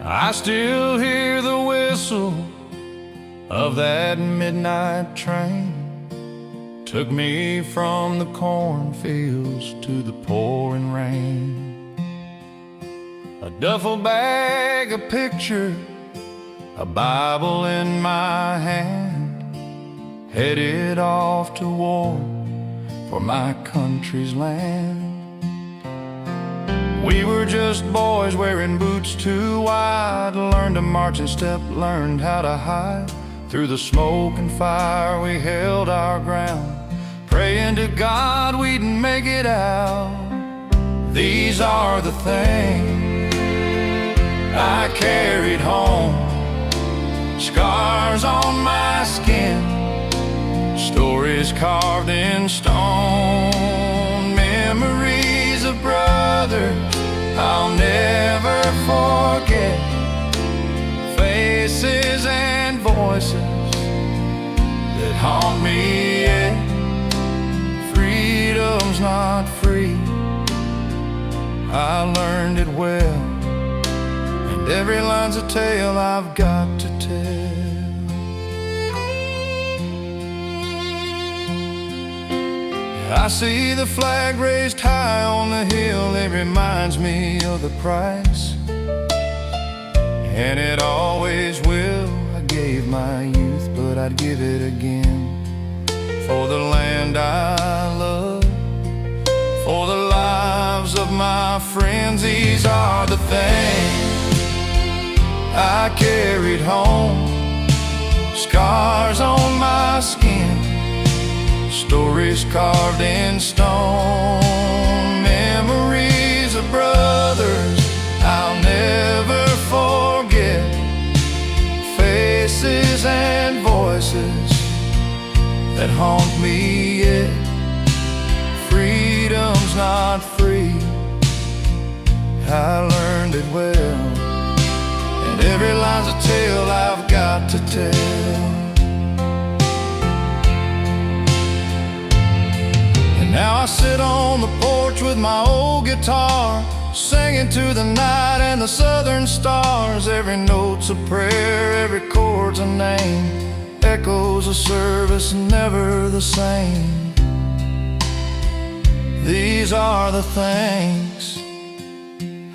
I still hear the whistle of that midnight train. Took me from the cornfields to the pouring rain. A duffel bag, a picture, a Bible in my hand, headed off to war for my country's land. We were just boys wearing boots too wide, learned to march and step, learned how to hide. Through the smoke and fire we held our ground, praying to God we'd make it out. These are the things I carried home, scars on my skin, stories carved in stone, memories of brothers I'll never forget, faces and voices that haunt me yet. Freedom's not free, I learned it well, and every line's a tale I've got to tell. I see the flag raised high on the hill, it reminds me of the price, and it always will. I gave my youth, but I'd give it again, for the land I love, for the lives of my friends. These are the things I carried home, scars on my skin, stories carved in stone, memories of brothers I'll never forget, faces and voices that haunt me yet. Freedom's not free, I learned it well, and every line's a tale I've got to tell. Now I sit on the porch with my old guitar, singing to the night and the southern stars. Every note's a prayer, every chord's a name, echoes of service, never the same. These are the things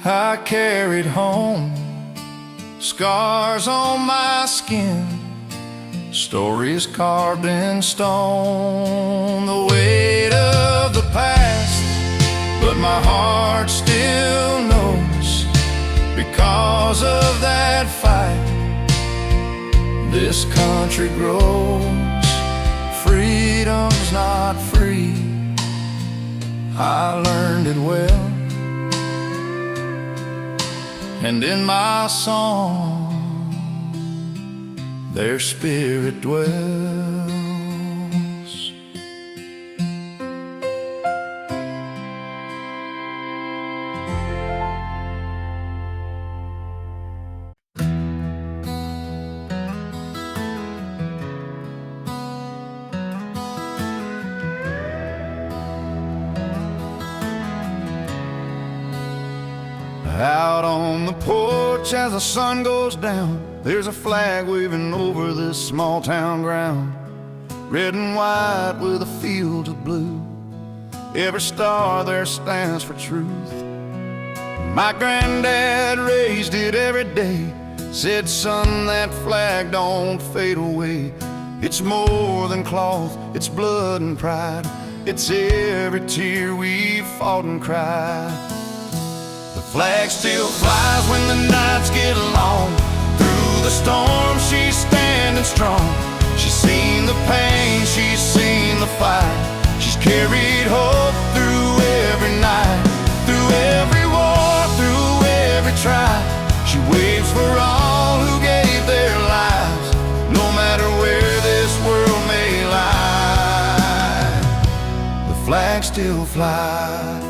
I carried home, scars on my skin, stories carved in stone, the weight of the past, but my heart still knows, because of that fight this country grows. Freedom's not free, I learned it well, and in my song their spirit dwells. Out on the porch as the sun goes down, there's a flag waving over this small town ground, red and white with a field of blue. Every star there stands for truth. My granddad raised it every day, said, son, that flag don't fade away. It's more than cloth, it's blood and pride, it's every tear we've fought and cried. The flag still flies when the nights get long, through the storm she's standing strong. She's seen the pain, she's seen the fight, she's carried hope through every night, through every war, through every try. She waves for all who gave their lives, no matter where this world may lie. The flag still flies.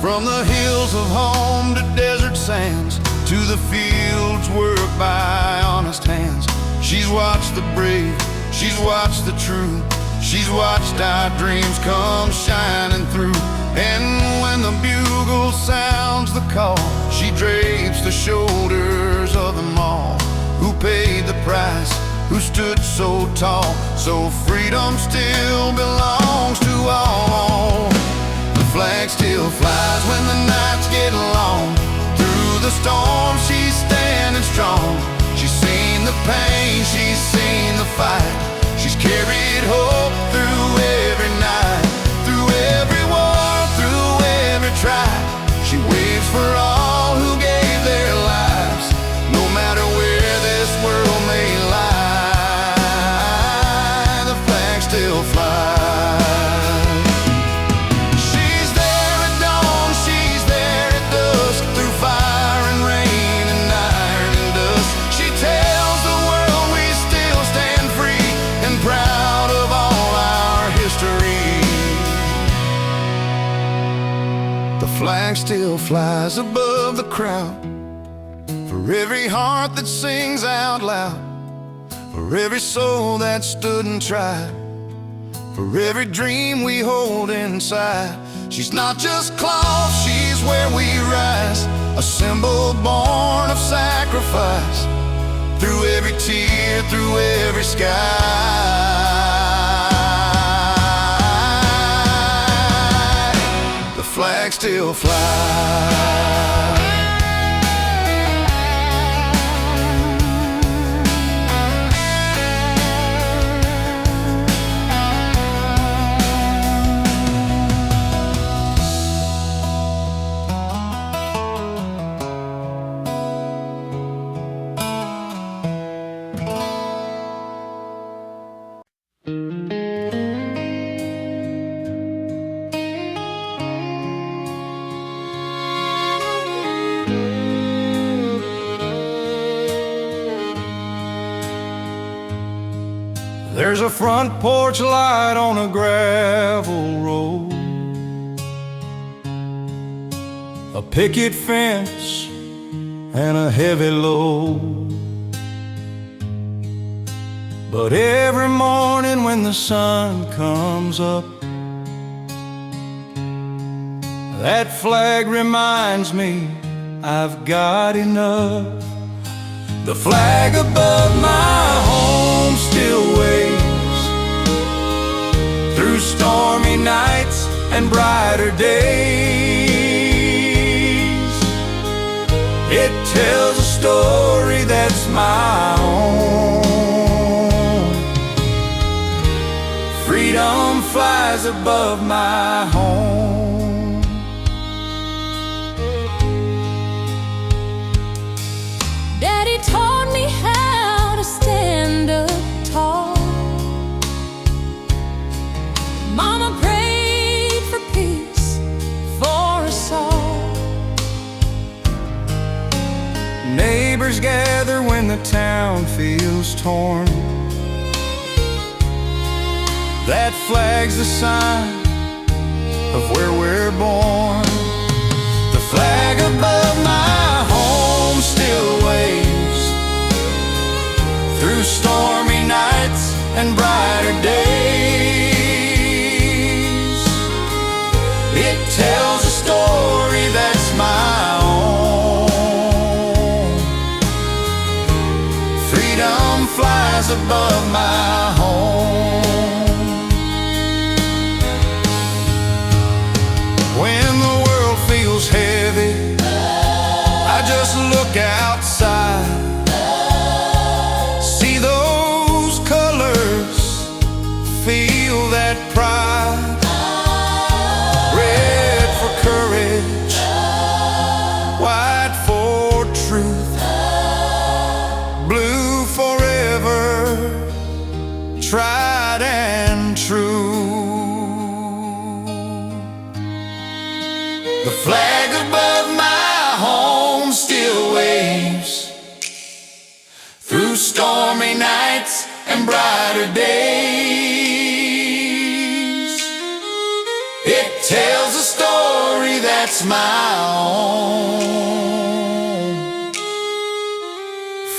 From the hills of home to desert sands, to the fields worked by honest hands. She's watched the brave, she's watched the true, she's watched our dreams come shining through. And when the bugle sounds the call. She drapes the shoulders of them all who paid the price, who stood so tall. So freedom still belongs to all. The flag still flies when the nights get long. Through the storm she's standing strong. She's seen the pain, she's seen the fight. She's carried hope through every night, through every war, through every trial. She waves for all who gave their lives, no matter where this world may lie. The flag still flies. She's there at dawn, she's there at dusk, through fire and rain and iron and dust. She tells the world we still stand free and proud of all our history. The flag still flies above the crowd, for every heart that sings out loud, for every soul that stood and tried, for every dream we hold inside. She's not just cloth, she's where we rise, a symbol born of sacrifice, through every tear, through every sky. The flag still flies. There's a front porch light on a gravel road, a picket fence and a heavy load. But every morning when the sun comes up, that flag reminds me I've got enough. The flag above my home still waves through stormy nights and brighter days. It tells a story that's my own. Freedom flies above my home. Daddy taught me how to stand up tall. Mama prayed for peace for us all. Neighbors gather when the town feels torn. That flag's the sign of where we're born. The flag above my home still waves through stormy nights and brighter days. It tells a story that's my own. Freedom flies above my home. When the world feels heavy, I just look outside, see those colors, feel that pride. Red for courage, white for truth, blue forever, tried and true. The flag above my home still waves through stormy nights and brighter days. It tells a story that's my own.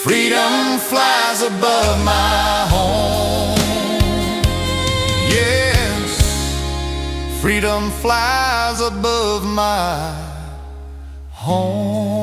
Freedom flies above my home. Yes, freedom flies above my home.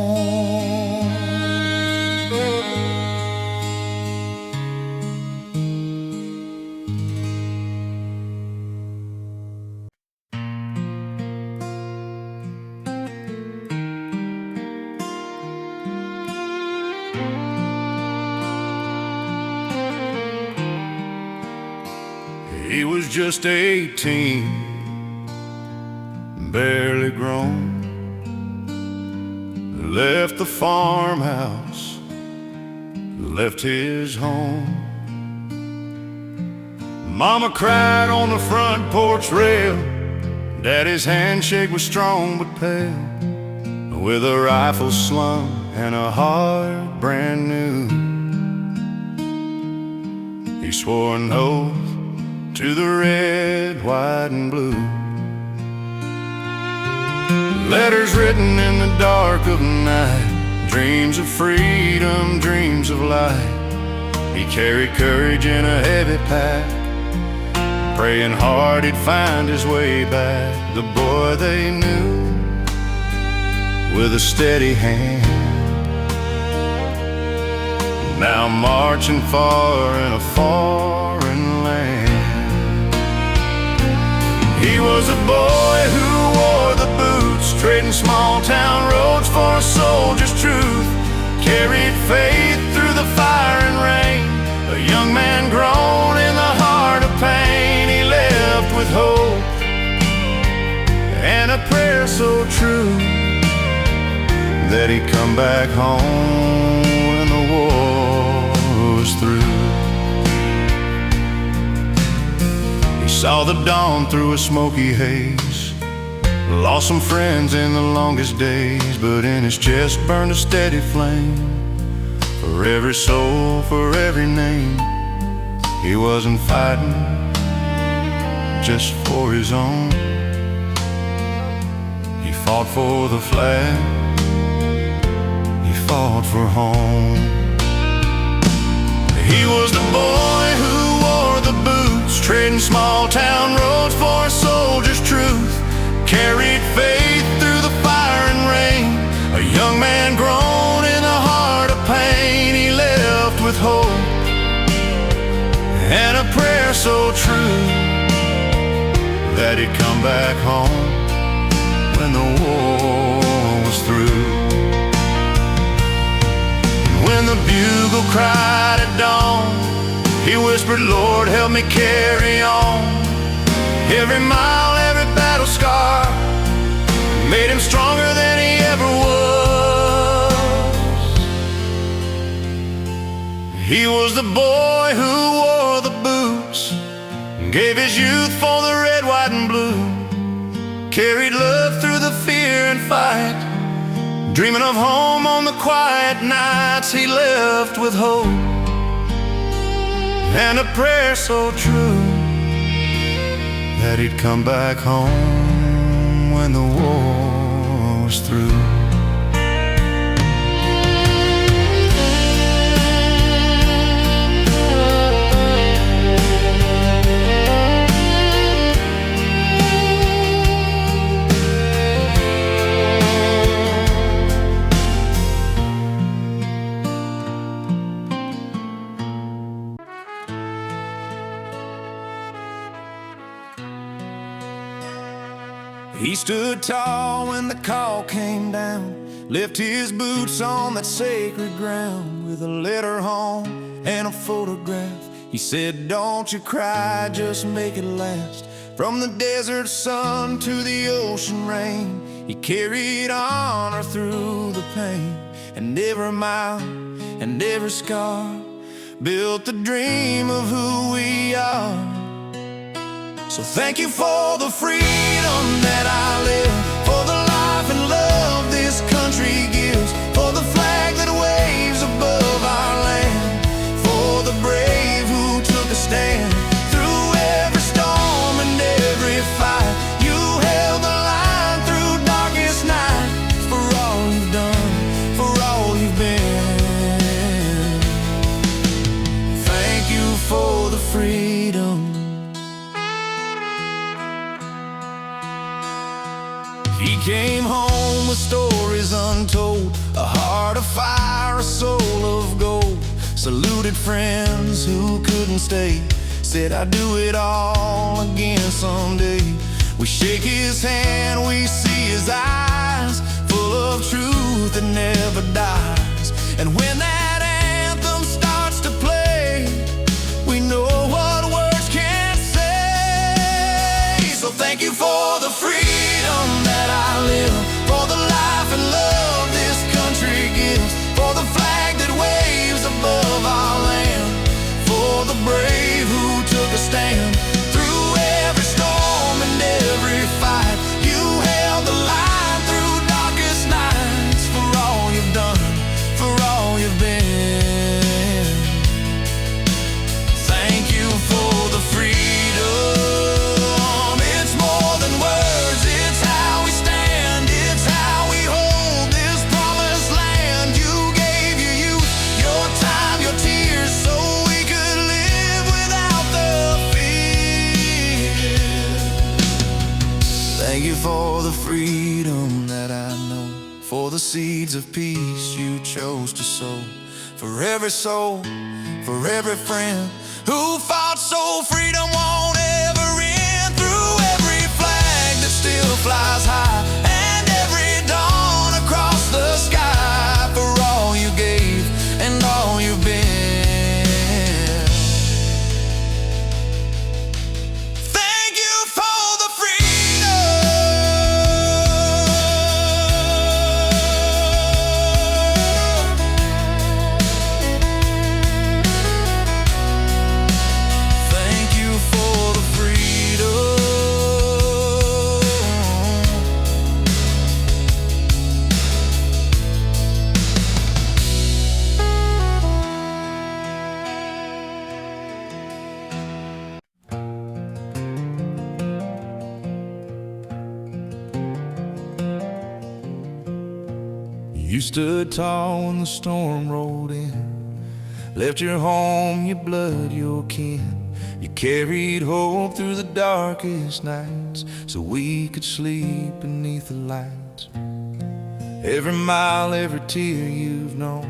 He was just 18, barely grown. Left the farmhouse, left his home. Mama cried on the front porch rail. Daddy's handshake was strong but pale, with a rifle slung and a heart brand new. He swore an oath to the red, white, and blue. Letters written in the dark of night, dreams of freedom, dreams of light. He carried courage in a heavy pack, praying hard he'd find his way back. The boy they knew with a steady hand, now marching far in a foreign land. He was a boy who wore the boots, trading small town roads for a soldier's truth. Carried faith through the fire and rain, a young man grown in the heart of pain. He left with hope and a prayer so true that he'd come back home when the war was through. Saw the dawn through a smoky haze, lost some friends in the longest days, but in his chest burned a steady flame. For every soul, for every name, he wasn't fighting just for his own. He fought for the flag, he fought for home. He was the boy who wore the boots, trading small town roads for a soldier's truth. Carried faith through the fire and rain, a young man grown in the heart of pain. He left with hope and a prayer so true that he'd come back home when the war was through. When the bugle cried at dawn, he whispered, Lord, help me carry on. Every mile, every battle scar made him stronger than he ever was. He was the boy who wore the boots, gave his youth for the red, white, and blue. Carried love through the fear and fight, dreaming of home on the quiet nights. He left with hope and a prayer so true that he'd come back home when the war was through. He stood tall when the call came down, left his boots on that sacred ground, with a letter home and a photograph. He said, don't you cry, just make it last. From the desert sun to the ocean rain, he carried honor through the pain. And every mile and every scar built the dream of who we are. So thank you for the freedom that I live, for the life and love this country gives, for the flag that waves above our land, for the brave who took a stand through every storm and every fight. You held the line through darkest night, for all you've done, for all you've been. Thank you for the freedom came home with stories untold, a heart of fire, a soul of gold. Saluted friends who couldn't stay, said I'd do it all again someday. We shake his hand, we see his eyes, full of truth that never dies. And when that anthem starts to play, we know what words can't say. So thank you for the freedom that I live, for the life and love this country gives, for the flag that waves above our land, for the brave who took a stand through every storm and every fight. You held the line through darkest nights, for all you've done, for all you've been. Thank you for the freedom. It's more than words, it's how we stand, it's how we hold this promised land. You gave your youth, your time, your tears, so we could live without the fear. Thank you for the freedom that I know, for the seeds of peace you chose to sow, for every soul, for every friend who fought so freedom won't ever end. Through every flag that still flies high, and every dawn across the sky, for all you gave and all you've been. Thank you for the freedom. Thank you for the freedom. You stood tall when the storm rolled in, left your home, your blood, your kin. You carried hope through the darkest nights, so we could sleep beneath the lights. Every mile, every tear you've known,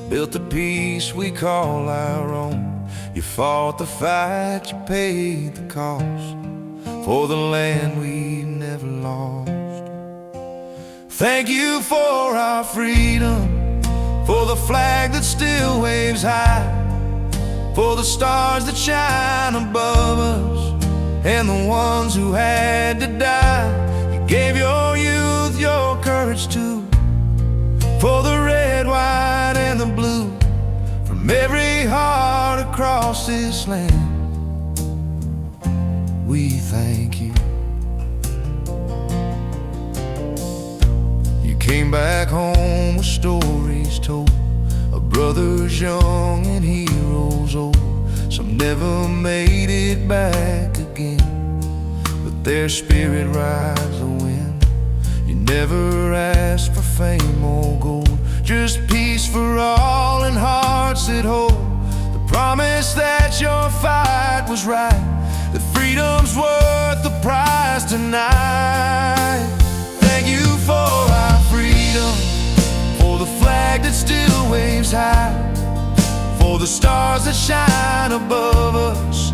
built the peace we call our own. You fought the fight, you paid the cost, for the land we never lost. Thank you for our freedom, for the flag that still waves high, for the stars that shine above us, and the ones who had to die. You gave your youth, your courage too, for the red, white, and the blue, from every heart across this land. We thank you. You came back home with stories told of brothers young and heroes old. Some never made it back again, but their spirit rides the wind. You never asked for fame or gold, just peace for all and hearts that hold the promise that your fight was right, that freedom's worth the price tonight. Thank you for our freedom, for the flag that still waves high, for the stars that shine above us,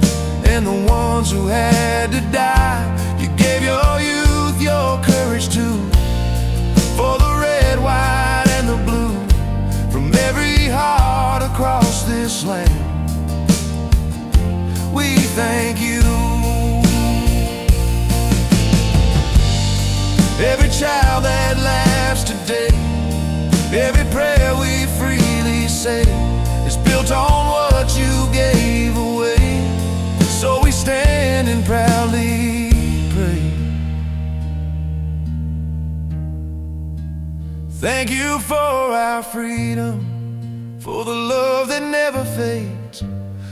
and the ones who had to die. You gave your youth, your courage too, for the red, white, and the blue, from every heart across this land. We thank you. Every child that laughs today, every prayer we freely say, is built on what you gave away. So we stand and proudly pray. Thank you for our freedom, for the love that never fades,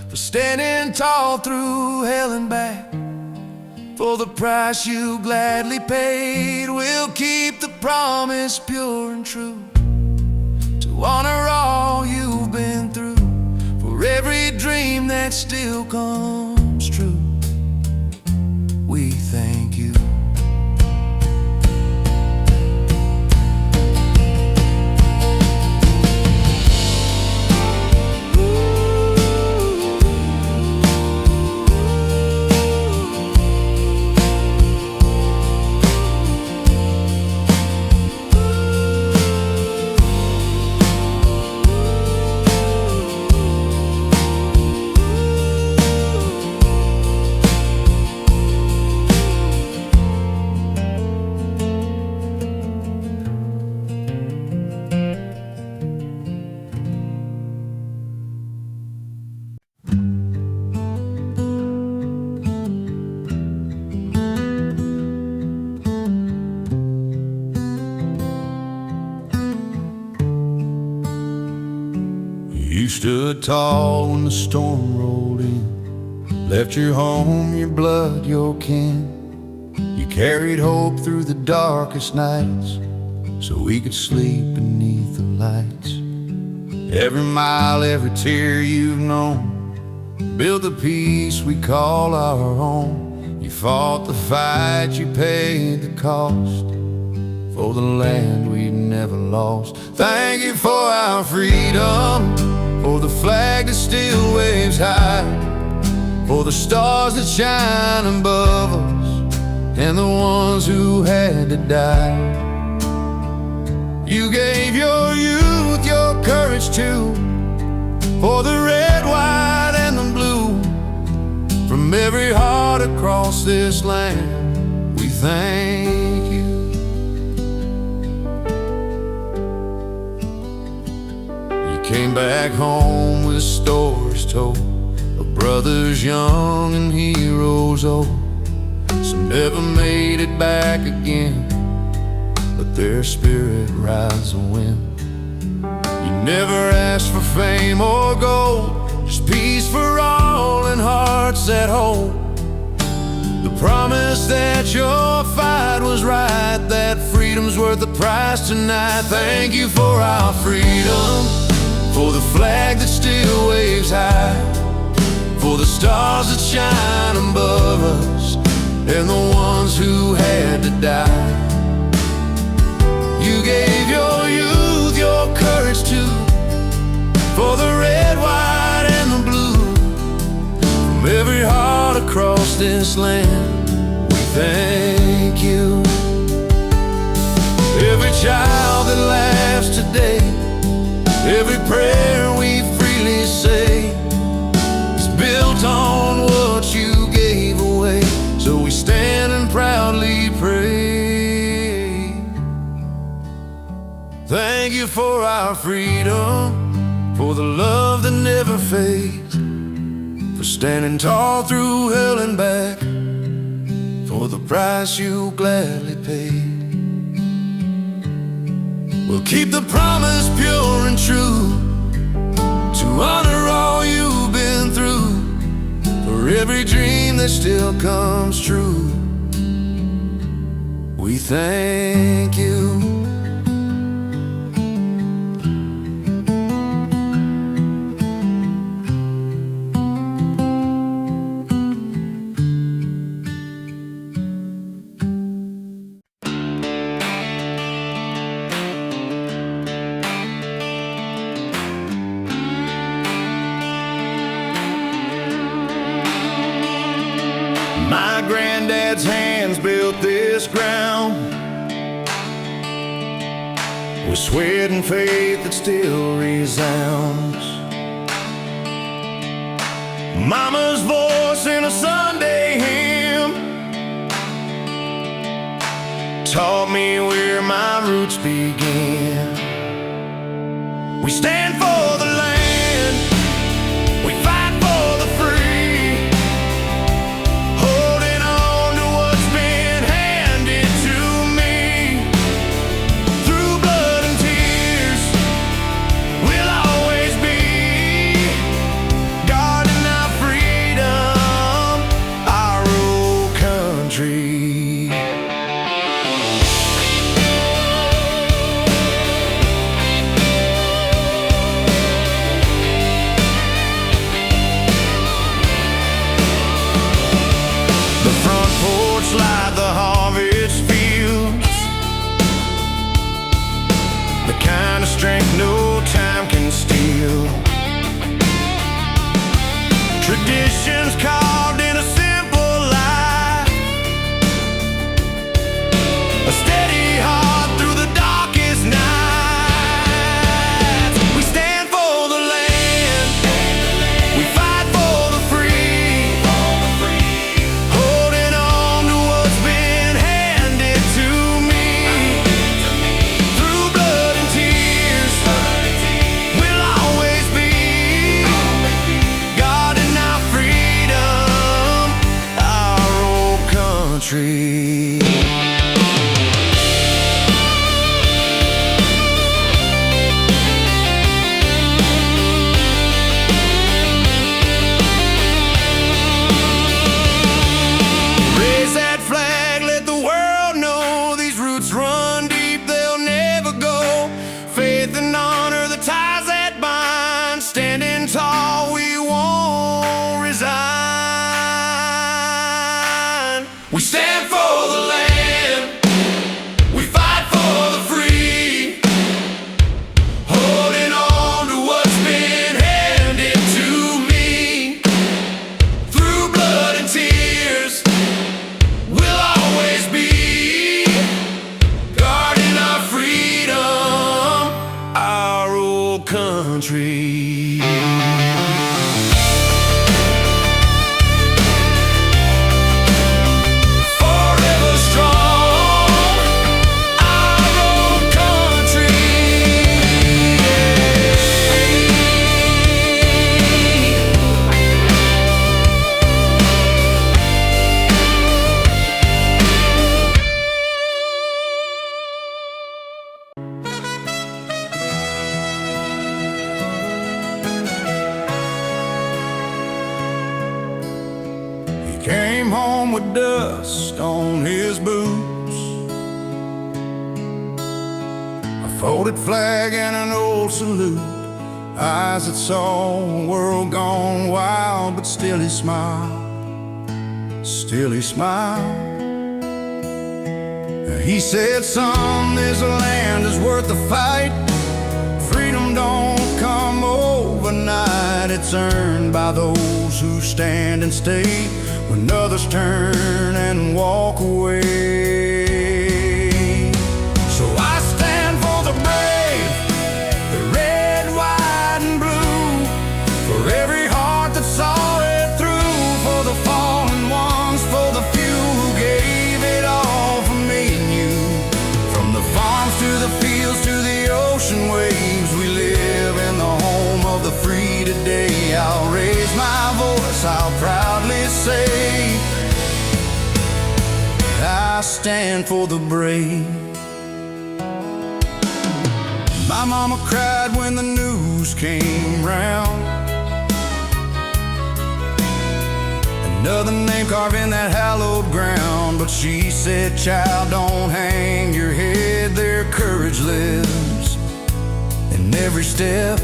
for standing tall through hell and back, for the price you gladly paid. We'll keep the promise pure and true, to honor all you've been through, for every dream that still comes true. We thank you. stood tall when the storm rolled in, left your home, your blood, your kin. You carried hope through the darkest nights, so we could sleep beneath the lights. Every mile, every tear you've known, built the peace we call our own. You fought the fight, you paid the cost, for the land we've never lost. Thank you for our freedom, for the flag that still waves high, for the stars that shine above us, and the ones who had to die. You gave your youth, your courage too, for the red, white, and the blue. From every heart across this land, we thank you. You came back home with stories told of brothers young and heroes old. Some never made it back again, but their spirit rides the wind. You never asked for fame or gold, just peace for all and hearts that hold. The promise that your fight was right, that freedom's worth the price tonight. Thank you for our freedom, for the flag that still waves high, for the stars that shine above us, and the ones who had to die. You gave your youth, your courage too, for the red, white, and the blue. From every heart across this land, we thank you. Every child that laughs today, every prayer we freely say, is built on what you gave away. So we stand and proudly pray. Thank you for our freedom, for the love that never fades, for standing tall through hell and back, for the price you gladly paid. We'll keep the promise pure and true, to honor all you've been through, for every dream that still comes true. We thank you. My granddad's hands built this ground, with sweat and faith that still resounds. Mama's voice in a Sunday hymn taught me where my roots begin. We stand for the land, we fight for the free, holding on to what's been handed to me. Through blood and tears, we'll always be guarding our freedom, our old country. country. Forever strong, our own country. Came home with dust on his boots, a folded flag and an old salute, eyes that saw a world gone wild, but still he smiled, still he smiled. He said, son, this land is worth the fight. Freedom don't come overnight, it's earned by those who stand and stay when others turn and walk away. So I stand for the brave, the red, white, and blue, for every heart that saw it through, for the fallen ones, for the few who gave it all for me and you. From the farms to the fields to the ocean waves, we live in the home of the free today. I'll raise my voice, I'll proudly say, I stand for the brave. My mama cried when the news came round. Another name carved in that hallowed ground, but she said, child, don't hang your head, their courage lives in every step.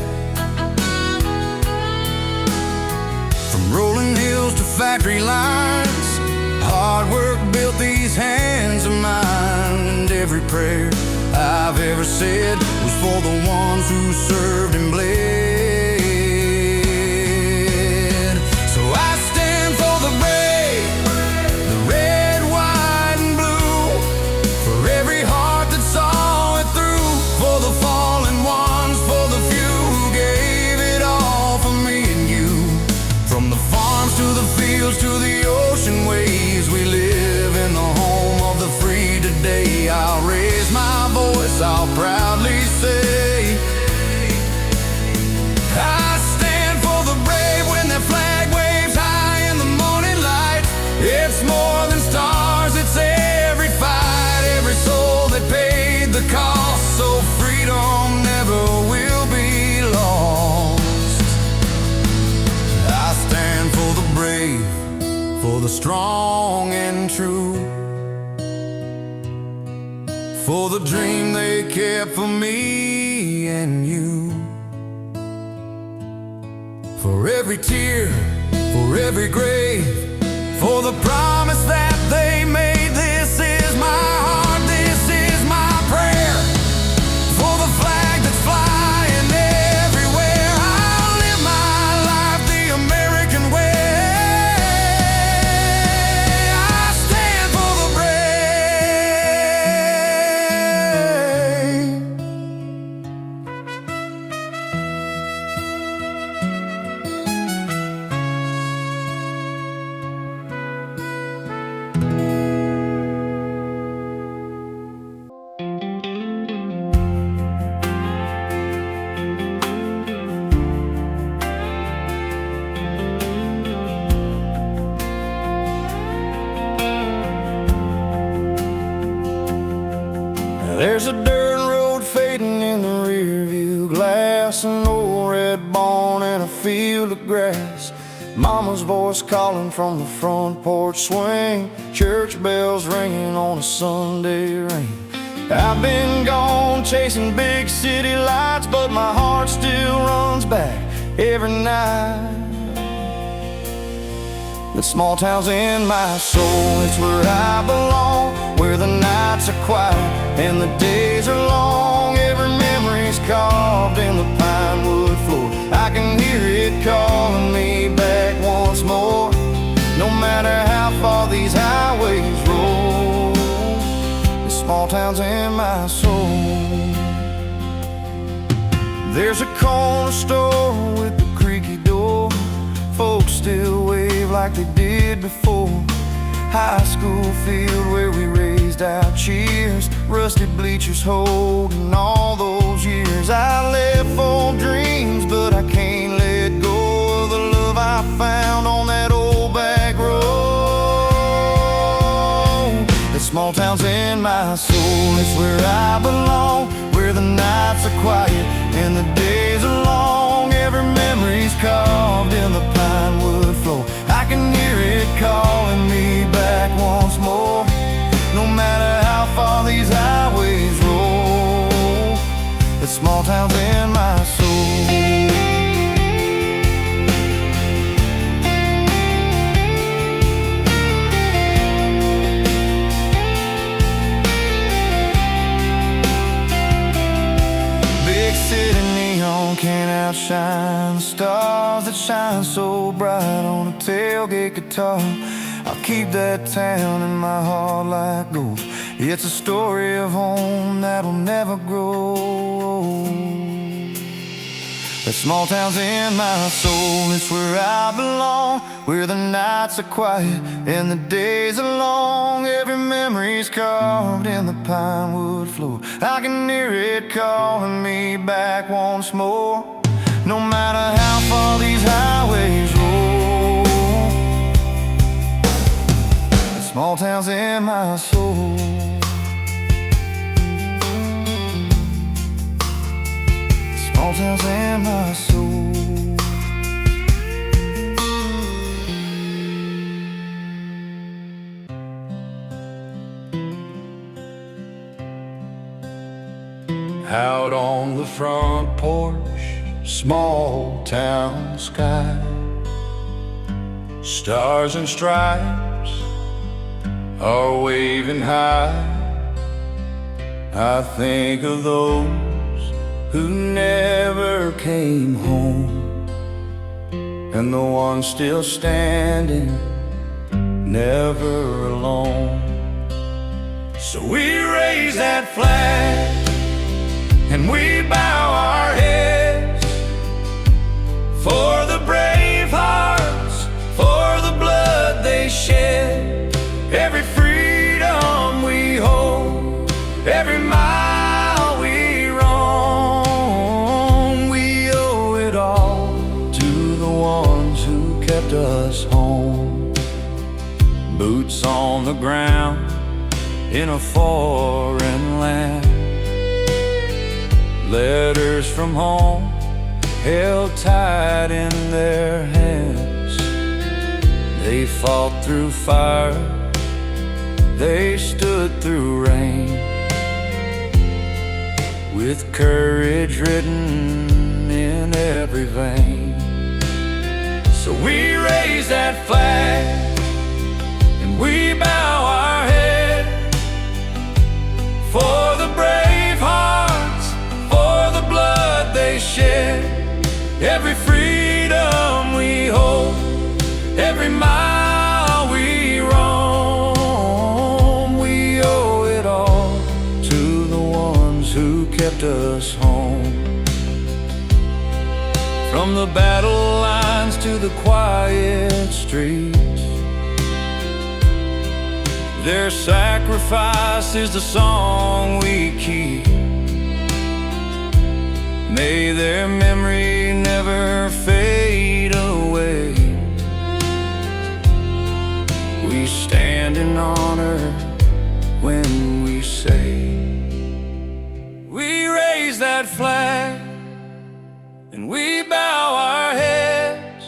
From rolling hills to factory lines, hard work built these hands of mine. And every prayer I've ever said was for the ones who served and bled. So I stand for the brave, the red, white, and blue, for every heart that saw it through, for the fallen ones, for the few who gave it all for me and you. From the farms to the fields to the ocean waves, we live in the home of the free today. I'll raise my voice, I'll proudly say, I stand for the brave when their flag waves high in the morning light. It's more than stars, it's every fight, every soul that paid the cost, so freedom never will be lost. I stand for the brave, for the strong and true, for the dream they kept for me and you. For every tear, for every grave, for the promise that they made. This is my heart, this is my prayer, for the flag that's flying everywhere. I'll live my life the American way. There's a dirt road fading in the rear view glass, an old red barn and a field of grass. Mama's voice calling from the front porch swing, church bells ringing on a Sunday rain. I've been gone chasing big city lights, but my heart still runs back every night. The small town's in my soul, it's where I belong, where the nights are quiet and the days are long. Every memory's carved in the pine wood floor. I can hear it calling me back once more. No matter how far these highways roll, this small town's in my soul. There's a corner store with a creaky door. Folks still wave like they did before. High school field where we raised our cheers. Rusty bleachers holding all those years. I left for dreams, but I can't let go of the love I found on that old back road. The small town's in my soul, it's where I belong. Where the nights are quiet and the days are long. Every memory's carved in the pine wood floor. I can hear it calling me back once more. No matter how far these highways roll, the small town's in my soul. Big city neon can't outshine the stars that shine so bright on a tailgate guitar. I'll keep that town in my heart like gold. It's a story of home that'll never grow. The small town's in my soul, it's where I belong. Where the nights are quiet and the days are long. Every memory's carved in the pine wood floor. I can hear it calling me back once more. No matter how far these highways roll, the small town's in my soul. The small town's in my soul. Out on the front porch, small town sky, stars and stripes are waving high. I think of those who never came home, and the ones still standing, never alone. So we raise that flag and we bow our heads for the brave hearts, for the blood they shed. Every freedom we hold, every mile we roam, we owe it all to the ones who kept us home. Boots on the ground in a foreign land, letters from home held tight in their hands. They fought through fire, they stood through rain, with courage written in every vein. So we raise that flag and we bow our head for the brave hearts, for the blood they shed. Every freedom we hold, every mile we roam, we owe it all to the ones who kept us home. From the battle lines to the quiet streets, their sacrifice is the song we keep. May their memory never fade away. We stand in honor when we say, we raise that flag and we bow our heads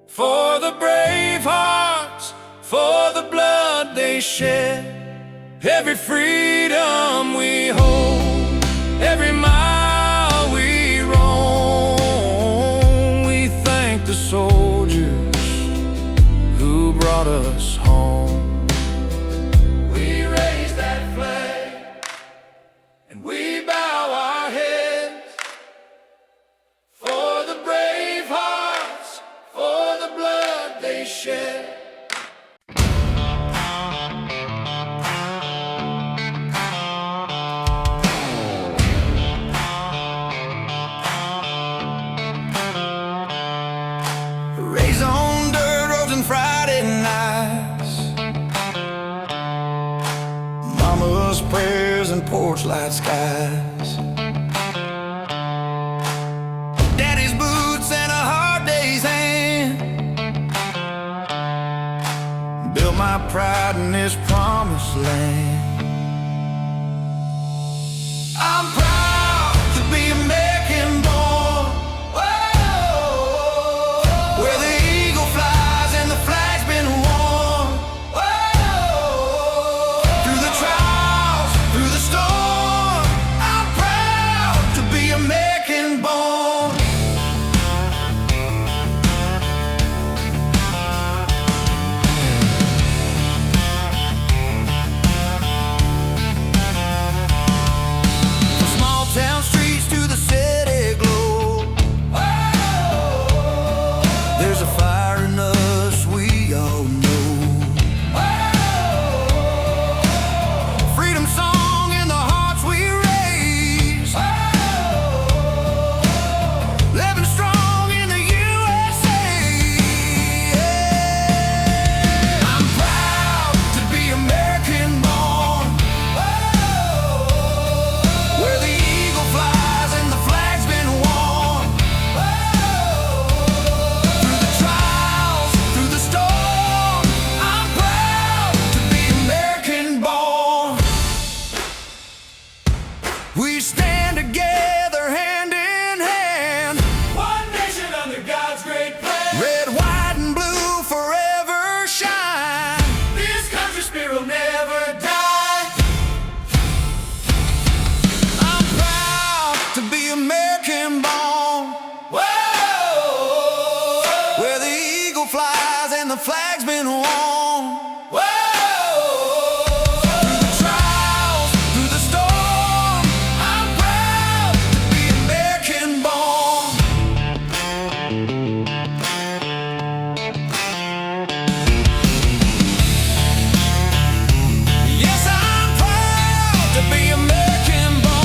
for the brave hearts, for the blood they shed. Every freedom we hold, every mile we roam, we thank the soldiers who brought us home. We raise that flag and we bow our heads for the brave hearts, for the blood they shed. the porch light skies. Daddy's boots and a hard day's hand built my pride in this promised land. I'm proud to be American born, whoa, where the eagle flies and the flag's been worn, whoa, through the trials, through the storm. I'm proud to be American born. Town streets to the city glow, whoa, there's a fire in us we all know, whoa, freedom song in the hearts we raise, whoa, living strong in the USA. Yeah. I'm proud to be American born, whoa, where the flies and the flag's been worn, whoa, through the trials, through the storm. I'm proud to be American born. We stand together hand in hand, one nation under God's great plan. Red, white, and blue forever shine. This country's spirit will never die. To be American born, whoa, where the eagle flies and the flag's been worn, whoa, through the trials, through the storm. I'm proud to be American born. Yes, I'm proud to be American born.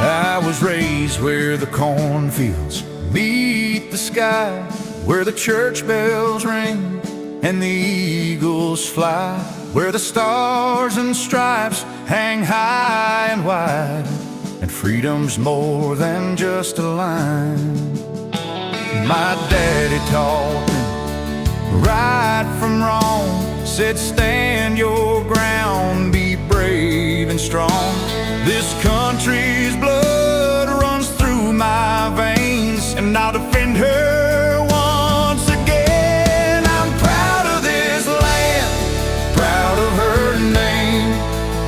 I was raised where the cornfields meet the sky, where the church bells ring and the eagles fly, where the stars and stripes hang high and wide, and freedom's more than just a line. My daddy taught me right from wrong, said stand your ground, be brave and strong. This country's blood runs through my veins, and I'll defend her once again. I'm proud of this land, proud of her name,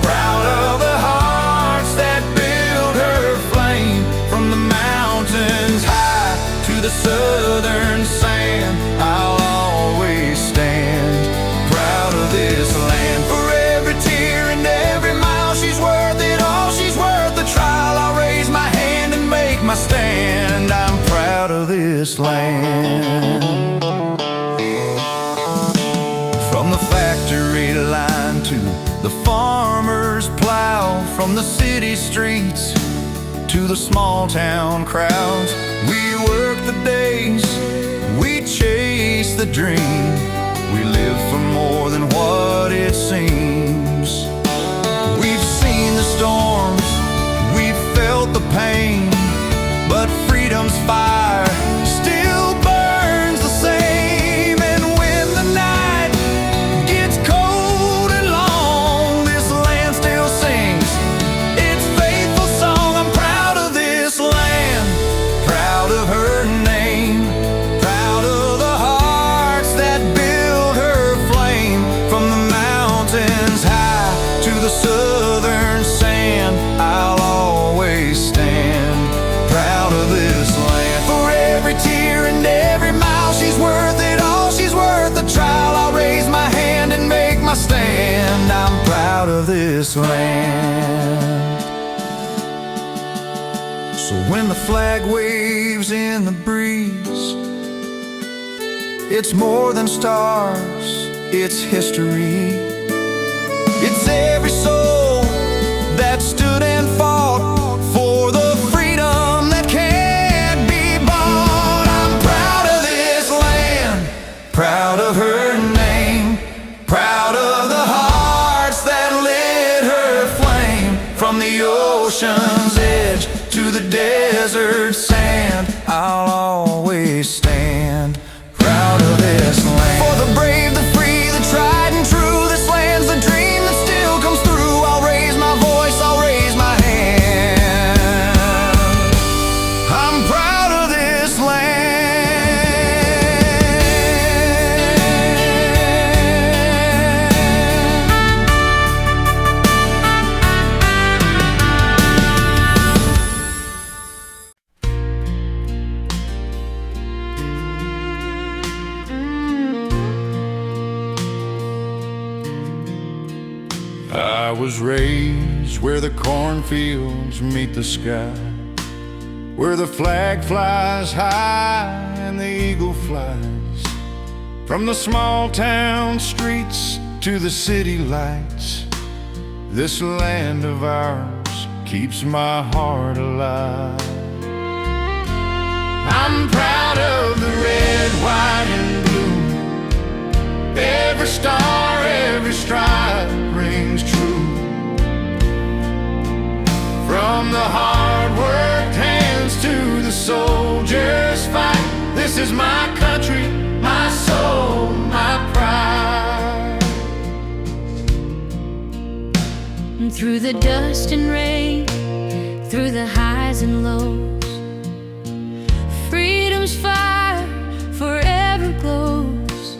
proud of the hearts that build her flame. From the mountains high to the southern sand, I'll always stand proud of this land. For every tear and every mile, she's worth it all, she's worth the trial. I'll raise my hand and make my stand. I'm proud of this land. From the factory line to the farmer's plow, from the city streets to the small town crowds, we work the days, we chase the dream, we live for more than what it seems. We've seen the storms, we've felt the pain, but freedom's fire still burns the same. And when the night gets cold and long, this land still sings its faithful song. I'm proud of this land, proud of her name, proud of the hearts that build her flame. From the mountains high to the southern sand, I'll always stand proud of this land. For every tear and every mile, she's worth it all, she's worth the trial. I'll raise my hand and make my stand. I'm proud of this land. So when the flag waves in the breeze, It's more than stars, it's history. It's every soul that stood and fought for the freedom that can't be bought. I'm proud of this land, proud of her name, proud of the hearts that lit her flame. From the ocean's edge to the desert sand, I'll always stand proud of this land. For the brave, the free, the tried and true, this land's a dream that still comes through. I'll raise my voice, I'll raise my hand. I'm proud of this land. I was raised where the cornfields meet the sky, where the flag flies high and the eagle flies. From the small town streets to the city lights, this land of ours keeps my heart alive. I'm proud of the red, white, and blue. Every star, every stripe rings true. From the hard-worked hands to the soldiers' fight, this is my country, my soul, my pride. And through the dust and rain, through the highs and lows, freedom's fire forever glows.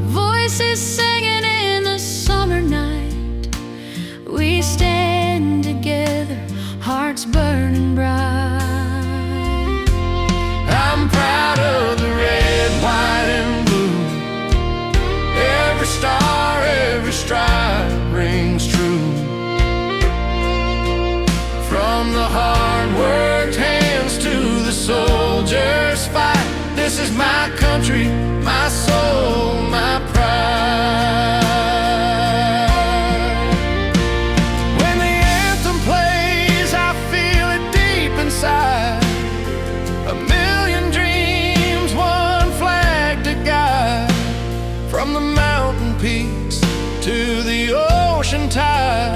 Voices singing in the summer night, we stand together, hearts burning bright. I'm proud of the red, white, and blue. Every star, every stripe rings true. From the hard-worked hands to the soldiers' fight, this is my country, my soul, my pride. When the anthem plays, I feel it deep inside. A million dreams, one flag to guide. From the mountain peaks to the ocean tide,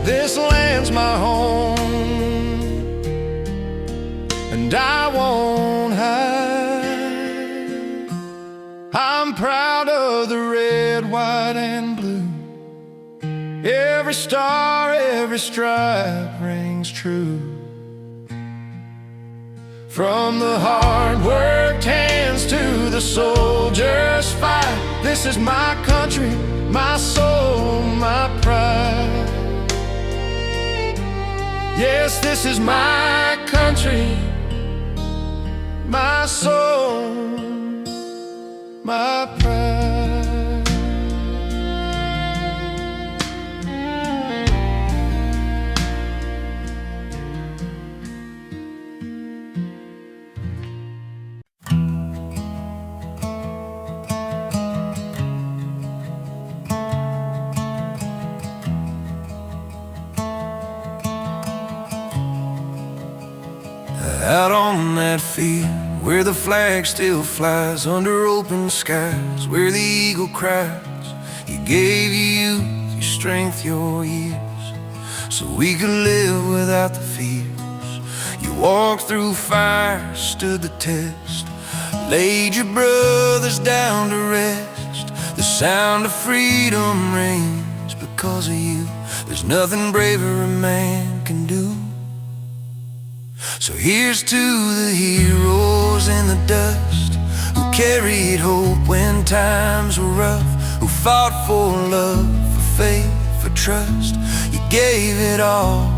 this land's my home, and I won't hide. I'm proud of the red, white, and blue. Every star, every stripe rings true. From the hard-worked hands to the soldiers' fight, this is my country, my soul, my pride. Yes, this is my country, my soul, my pride. Out on that field where the flag still flies under open skies, where the eagle cries, he gave you youth, your strength, your years, so we could live without the fears. You walked through fire, stood the test, laid your brothers down to rest. The sound of freedom rings because of you. There's nothing braver a man can do. So here's to the heroes in the dust, who carried hope when times were rough, who fought for love, for faith, for trust. You gave it all,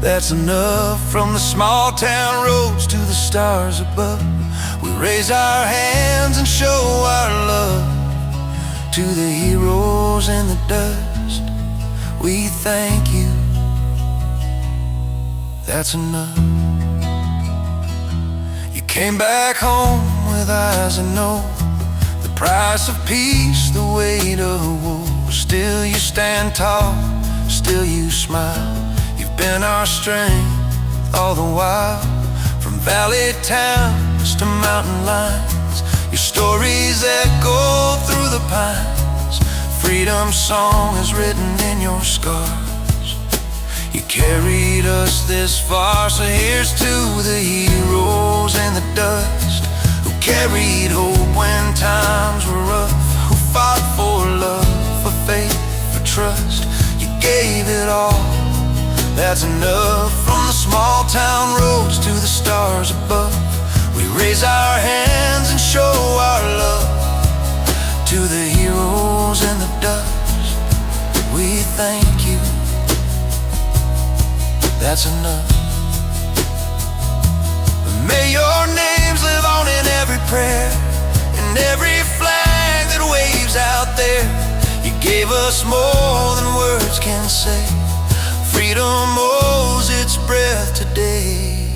that's enough. From the small town roads to the stars above, we raise our hands and show our love. To the heroes in the dust, we thank you, that's enough. Came back home with with eyes that know the price of peace, the weight of war. Still you stand tall, still you smile. You've been our strength all the while. From valley towns to mountain lines, your stories echo through the pines. Freedom's song is written in your scars. You carried us this far, so here's to the heroes in the dust, who carried hope when times were rough, who fought for love, for faith, for trust. You gave it all, that's enough. From the small town roads to the stars above, we raise our hands and show our love. To the heroes in the dust, we thank you, that's enough. May your names live on in every prayer, in every flag that waves out there. You gave us more than words can say. Freedom owes its breath today.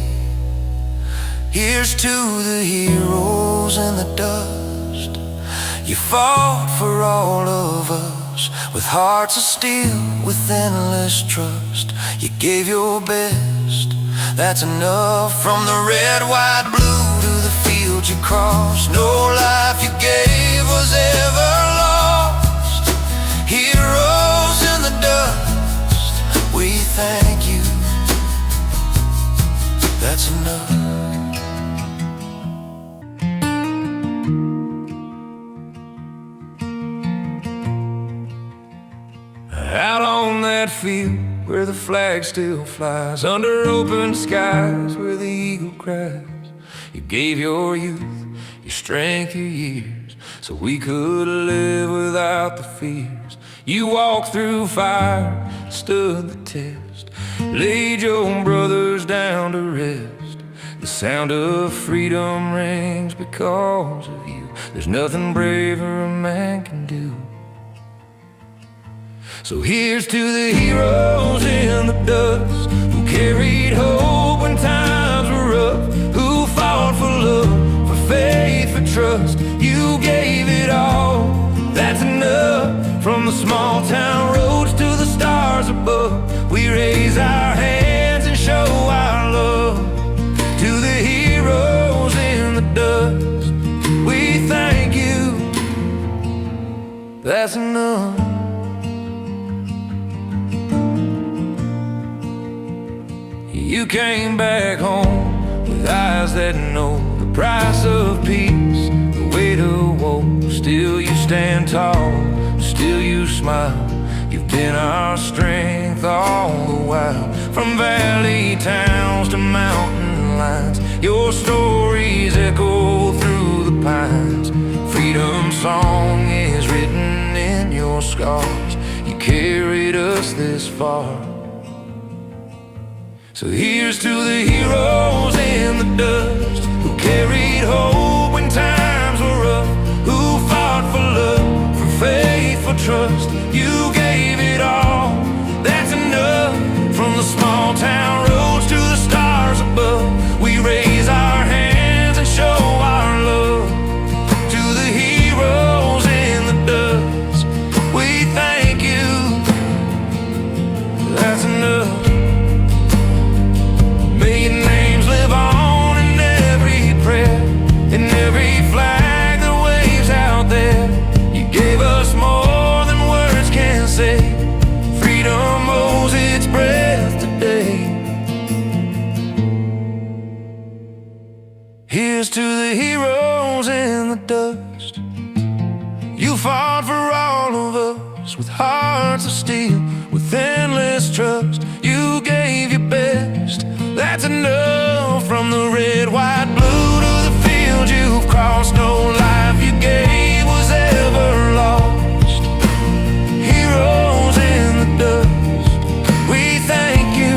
Here's to the heroes in the dust. You fought for all of us, with hearts of steel, with endless trust. You gave your best, that's enough. From the red, white, blue to the field you crossed, no life you gave was ever lost. Heroes in the dust, we thank you, that's enough. Out on that field where the flag still flies, under open skies where the eagle cries, you gave your youth, your strength, your years, so we could live without the fears. You walked through fire, stood the test, laid your brothers down to rest. The sound of freedom rings because of you. There's nothing braver a man can do. So here's to the heroes in the dust, who carried hope when times were rough, who fought for love, for faith, for trust. You gave it all, that's enough. From the small town roads to the stars above, we raise our hands and show our love. To the heroes in the dust, we thank you, that's enough. You came back home with eyes that know the price of peace, the weight of woe. Still you stand tall, still you smile. You've been our strength all the while. From valley towns to mountain lines, your stories echo through the pines. Freedom's song is written in your scars. You carried us this far. So here's to the heroes in the dust, who carried hope when times were rough, who fought for love, for faith, for trust. You gave it all, that's enough. From the small town roads to the stars above, we raise our hands and show our love. To the heroes in the dust, we thank you, that's enough. May your names live on in every prayer, in every flag that waves out there. You gave us more than words can say. Freedom owes its breath today. Here's to the heroes in the dust. You fought for all of us with hearts of steel, with endless trust. You gave your best, that's enough. From the red, white, blue to the field you've crossed, no life you gave was ever lost. Heroes in the dust, we thank you,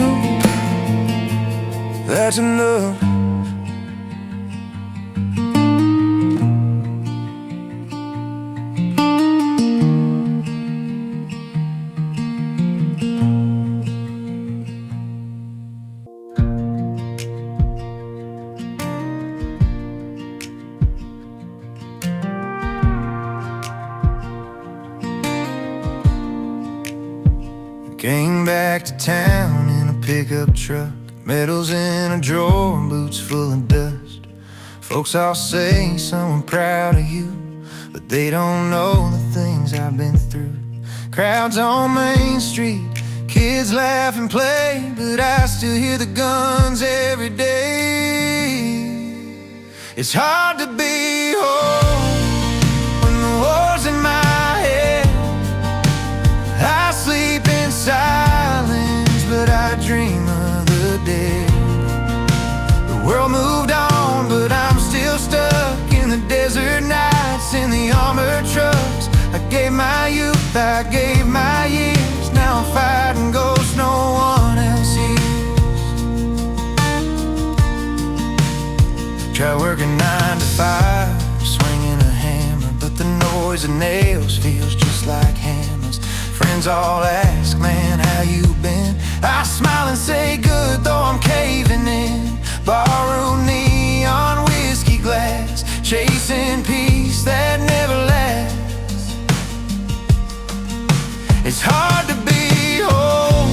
that's enough. Came back to town in a pickup truck, medals in a drawer, boots full of dust. Folks all say someone proud of you, but they don't know the things I've been through. Crowds on Main Street, kids laugh and play, but I still hear the guns every day. It's hard to be home when the war's in my head. I sleep in silence, but I dream of the dead. The world moved on, but I'm still stuck in the desert nights, in the armored trucks. I gave my youth, I gave my years. Now I'm fighting ghosts no one else hears. Try working 9 to 5, swinging a hammer, but the noise of nails feels just like hammers. Friends all ask, man, how you been? I smile and say good, though I'm caving in. Barroom neon whiskey glass, chasing peace that never lasts. It's hard to be home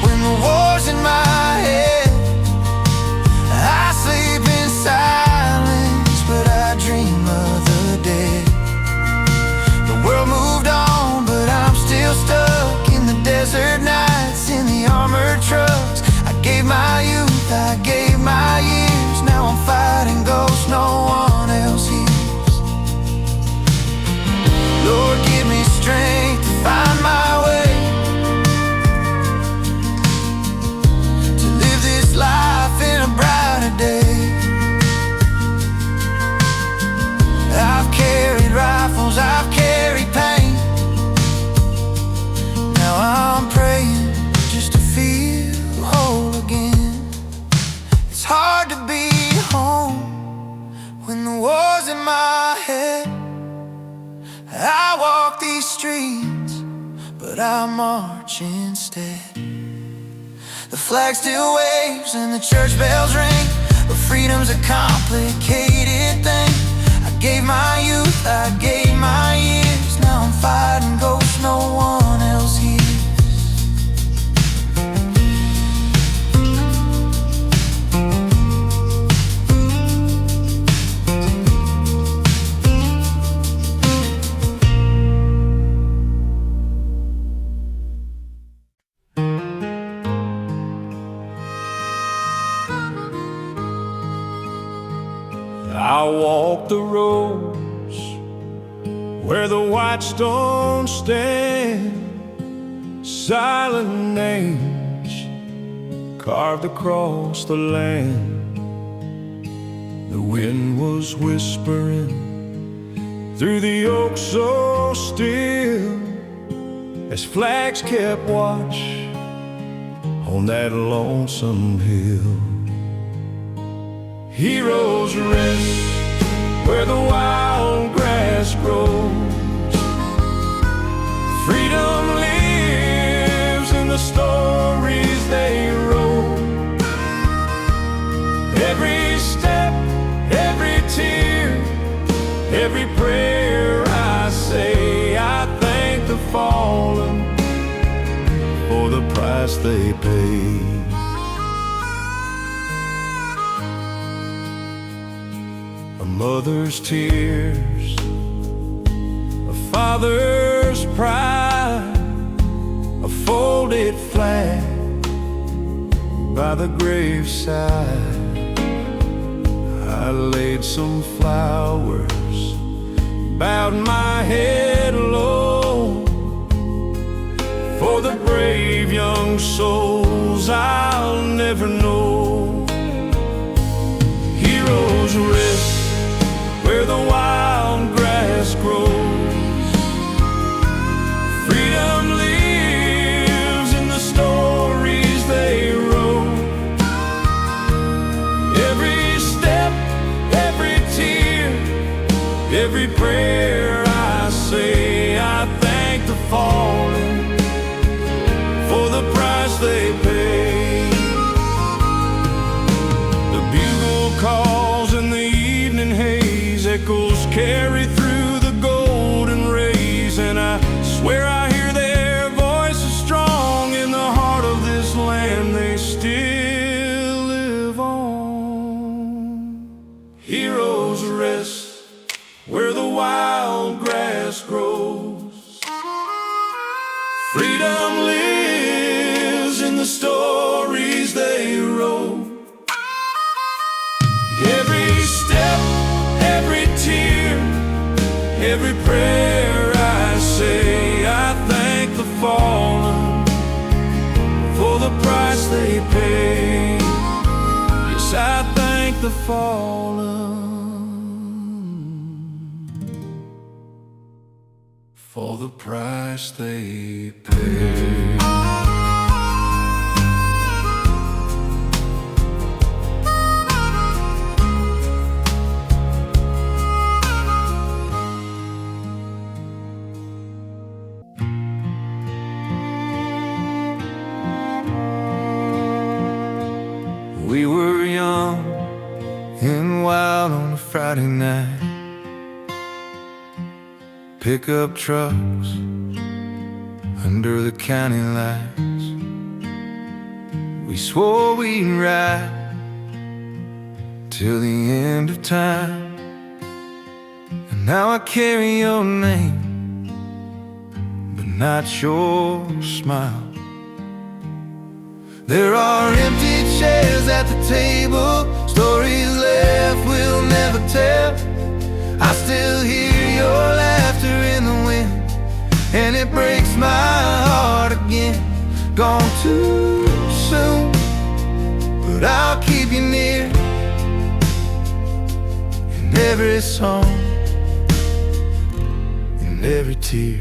when the war's in my head. I sleep in silence, but I dream of the dead. The world moved on, but I'm still stuck in the desert nights, in the armored trucks. I gave my youth, I gave my years. Now I'm fighting ghosts no one else hears. Lord, give me strength to find my way, to live this life in a brighter day. I've carried rifles, I've carried pain. Now I'm praying just to feel whole again. It's hard to be home when the war's in my head. I walk these streets, but I march instead. The flag still waves and the church bells ring, but freedom's a complicated thing. I gave my youth, I gave my years. Now I'm fighting ghosts no one else hears. I walk the roads where the white stones stand, silent names carved across the land. The wind was whispering through the oak so still, as flags kept watch on that lonesome hill. Heroes rest where the wild grass grows. Freedom lives in the stories they wrote. Every step, every tear, every prayer I say, I thank the fallen for the price they paid. A mother's tears, a father's pride, a folded flag by the graveside. I laid some flowers, bowed my head low, for the brave young souls I'll never know. Heroes rest where the wild grass grows. Freedom lives in the stories they wrote. Every step, every tear, every prayer I say, I thank the fallen for the price they paid. The bugle calls in the evening haze, echoes carry through the golden rays, and I swear I hear their voices strong Freedom lives in the stories they wrote. Every step, every tear, every prayer I say, I thank the fallen for the price they paid. Yes, I thank the fallen for the price they paid. We were young and wild on a Friday night. Pickup trucks under the county lights. We swore we'd ride till the end of time. And now I carry your name, but not your smile. There are empty chairs at the table, stories left we'll never tell. I still hear your laughter in the wind, and it breaks my heart again. Gone too soon, but I'll keep you near in every song, in every tear.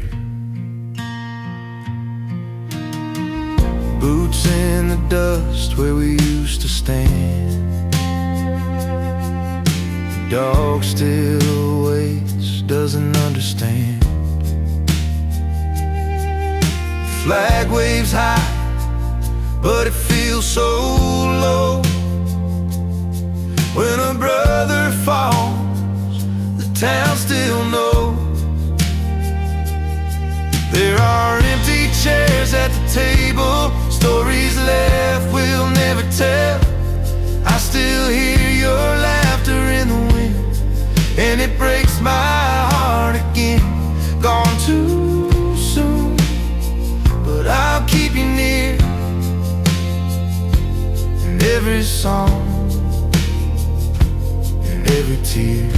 Boots in the dust where we used to stand. The dog still waits, doesn't understand. Flag waves high, but it feels so low. When a brother falls, the town still knows. There are empty chairs at the table, stories left we'll never tell. I still hear your laughter in the wind, and it breaks my heart again. Gone too soon, but I'll keep you near in every song, in every tear.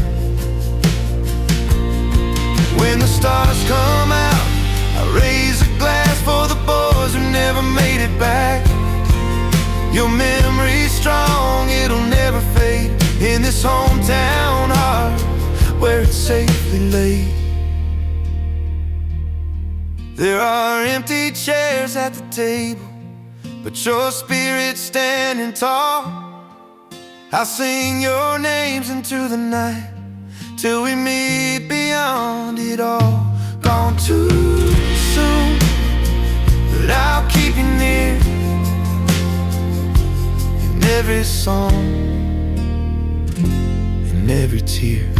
When the stars come out, I raise a glass for the boys who never made it back. Your memory's strong, it'll never fade in this hometown heart where it's safely laid. There are empty chairs at the table, but your spirit's standing tall. I'll sing your names into the night till we meet beyond it all. Gone too soon, but I'll keep you near in every song, in every tear.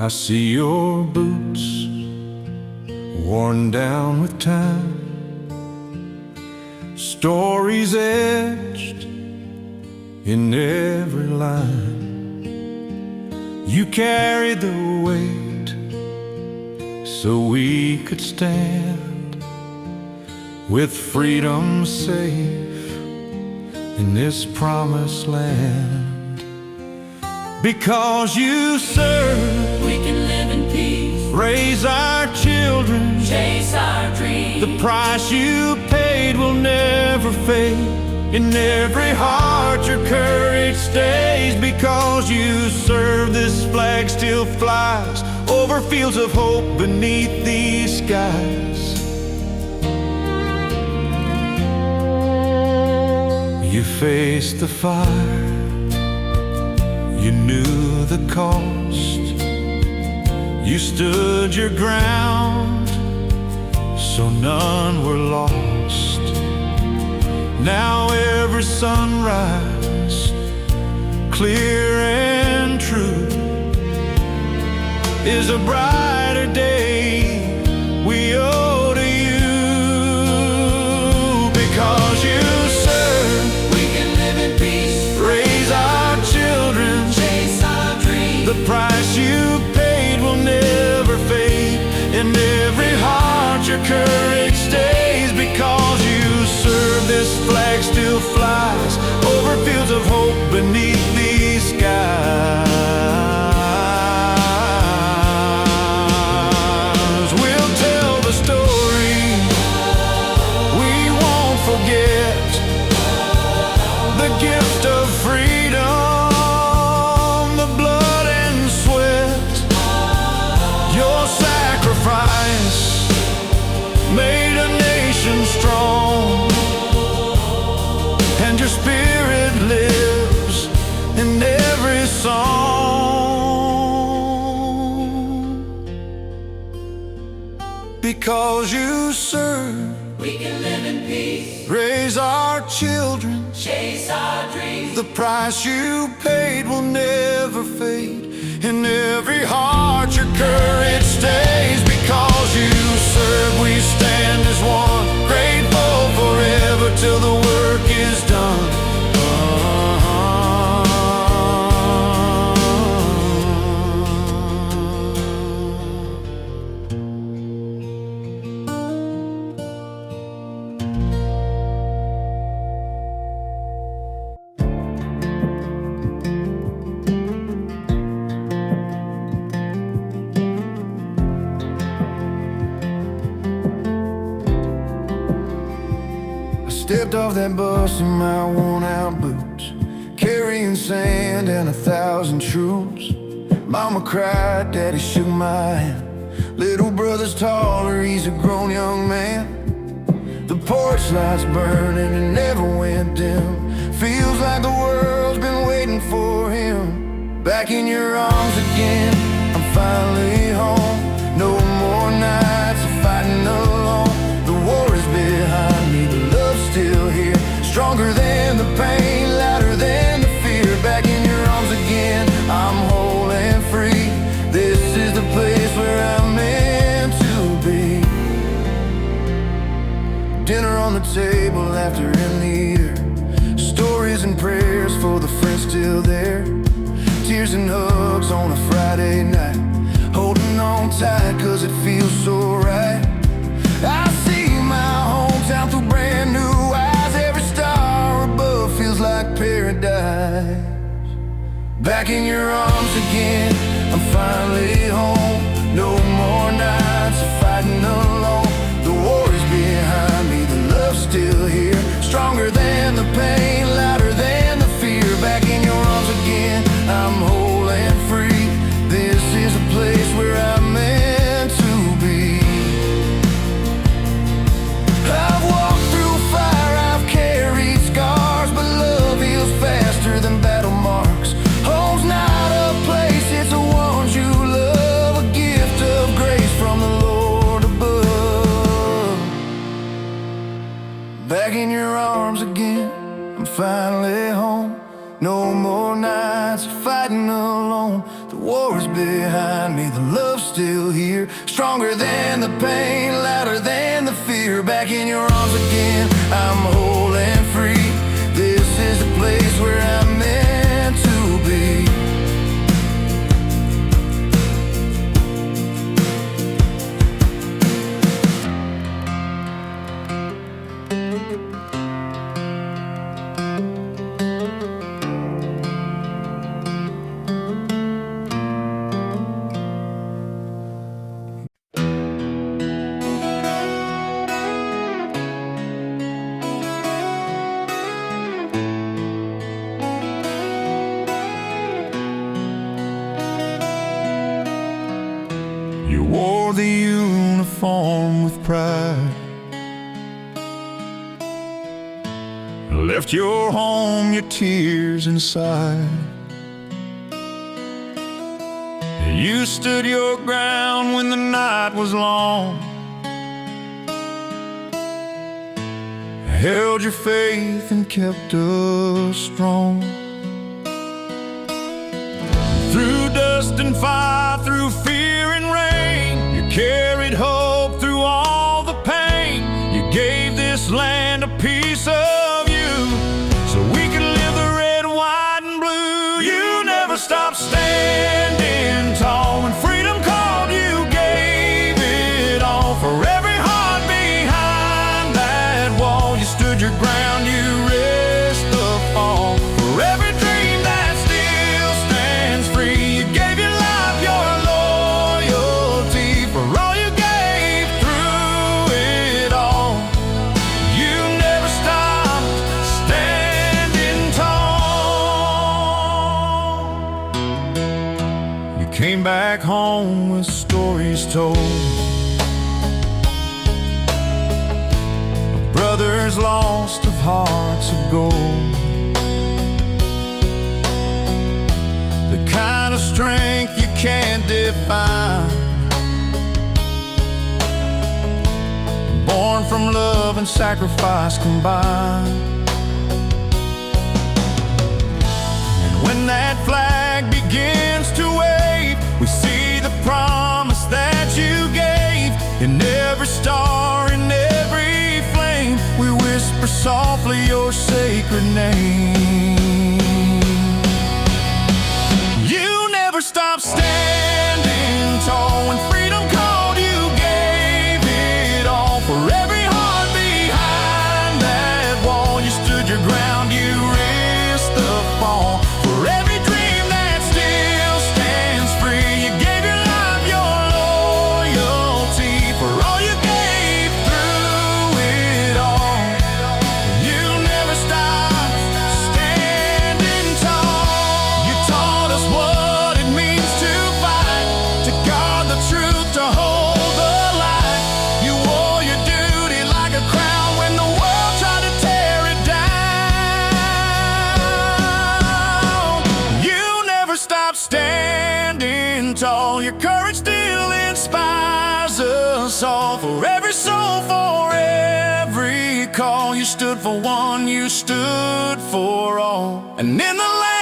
I see your boots worn down with time, stories etched in every line. You carried the weight so we could stand with freedom safe in this promised land. Because you serve, We can live in peace, raise our children. chase our dreams. The price you paid will never fade. In every heart your courage stays. Because you serve, this flag still flies over fields of hope beneath these skies. You faced the fire, you knew the cost. You stood your ground, so none were lost. Now every sunrise, clear and true, is a brighter day we owe to you. Because you serve, We can live in peace, raise our children. chase our dreams. The price you paid will never fade. In every heart your courage stays. Because you serve, this flag still flies over fields of hope beneath these skies. We'll tell the story, we won't forget the gift of freedom, the blood and sweat. Your sacrifice made a nation strong, and your spirit lives in every song. Because you serve, We can live in peace, raise our children. chase our dreams. The price you paid will never fade. In every heart your courage stays. Because you serve, we stand as one, grateful forever till the work is done. Stepped off that bus in my worn-out boots, carrying sand and 1,000 troops. Mama cried, Daddy shook my hand. Little brother's taller, he's a grown young man. The porch light's burning and never went dim. Feels like the world's been waiting for him. Back in your arms again, I'm finally home. No more nights of fighting alone. The war is behind me, the love's still here. Stronger than the pain, louder than the fear. Back in your arms again, I'm whole and free. This is the place where I'm meant to be. Dinner on the table, laughter in the air. Stories and prayers for the friends still there. Tears and hugs on a Friday night. Holding on tight cause it feels so right. I see my hometown through brand new eyes. Every star above feels like paradise. Back in your arms again, I'm finally home. No more nights of fighting alone. The war is behind me, the love's still here. Stronger than the pain, louder than the fear. Back in your arms again, I'm whole and free. This is a place where I'm meant to be. I've walked through fire, I've carried scars, but love heals faster than battle marks. Home's not a place, it's the ones you love. A gift of grace from the Lord above. Back in your arms again, I'm finally home. No more nights of fighting alone. The war is behind me, the love's still here. Stronger than the pain, louder than the fear. Back in your arms again, I'm whole and free. This is the place where I'm meant to be. You wore the uniform with pride, left your home, your tears inside. You stood your ground when the night was long, held your faith and kept us strong. Through dust and fire, through fear and rain, you carried hope through all the pain. You gave this land a piece of you, so we could live the red, white, and blue. You never stopped standing tall when freedom called. You gave it all for every heart behind that wall. You stood your ground, you risked the fall for every dream that still stands free. You gave your life, your loyalty for all you gave through it all. You never stopped standing tall. You came back home with stories told, brothers lost of hearts of gold. The kind of strength you can't define, born from love and sacrifice combined. And when that flag begins to wave, we see the promise that you gave. In every star, in every flame, we whisper softly your sacred name. You never stopped standing tall when freedom called. You gave it all for every heart behind that wall. You stood your ground, you risked the fall for every dream that still stands free. You gave your life, your loyalty for all you gave through it all. You never stopped standing tall. You taught us what it means to fight, to guard the truth, to hold the light. You wore your duty like a crown when the world tried to tear it down. You never stopped standing tall. Your courage still inspires us all. For every soul, for every call, you stood for one, you stood for all. And in the land